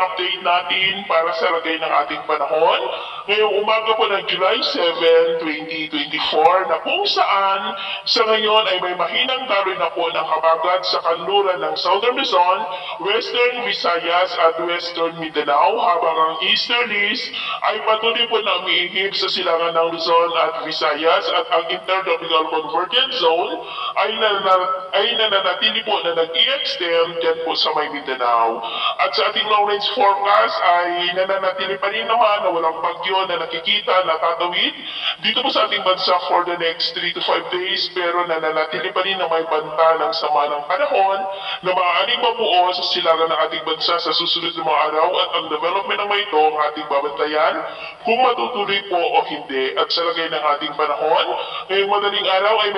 update natin para sa lagay ng ating panahon. Ngayong umaga po ng July 7, 2024 na kung saan sa ngayon ay may mahinang daloy na po ng habagat sa kanluran ng Southern Luzon, Western Visayas at Western Mindanao habang ang easterlies ay patuloy po na umiihip sa silangan ng Luzon at Visayas at ang Intertropical Convergence Zone ay nananatili po na nag-i-extend dyan po sa may Mindanao. At sa ating long range forecast ay nananatili pa rin naman na walang bagyo na nakikita na tatawid dito po sa ating bansa for the next 3 to 5 days, pero nananatili pa rin na may banta ng sama ng panahon na maaaring mabuo sa silangan ng ating bansa sa susunod na mga araw, at ang development ng mga ito ang ating babantayan kung matutuloy po o hindi. At sa lagay ng ating panahon, ngayong madaling araw ay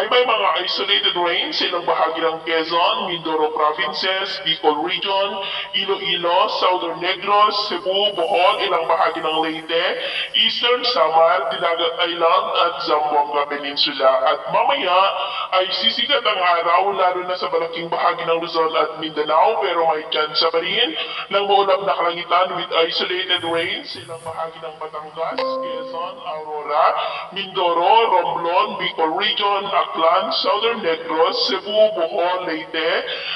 may mga isolated rain sa ilang bahagi ng Quezon, Mindoro Provinces, Bicol Region, Iloilo, Southern Negros, Cebu, Bohol, ilang bahagi ng Leyte, Eastern Samar, Dinagat Island at Zamboanga Peninsula. At mamaya ay sisikat ang araw lalo na sa malaking bahagi ng Luzon at Mindanao, pero may tsansa pa rin ng maulap na kalangitan with isolated rain sa ilang bahagi ng Batangas, Quezon, Aurora, Mindoro, Romblon, Bicol Region, Aklan, Southern Negros, Cebu, Bohol, Leyte,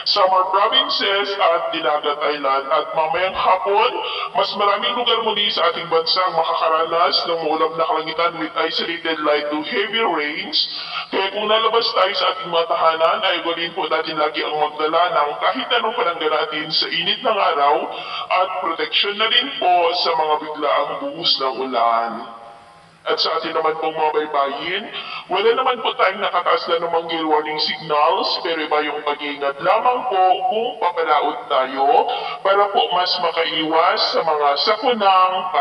Samar Provinces at Dinagat Island. At mamayang hapon, mas maraming lugar muli sa ating bansa ang makakaranas ng maulap na kalangitan with isolated light to heavy rains. Kaya kung lalabas tayo sa ating mga tahanan, ay gawin po natin lagi ang magdala ng kahit anong panangga natin sa init ng araw at proteksyon na rin po sa mga biglaang buhos ng ulan. At sa atin naman pong mga baybayin, wala naman po tayong nakataas na namang gale warning signals, pero iba yung pag-iingat lamang po kung papalaot tayo para po mas makaiwas sa mga sakunang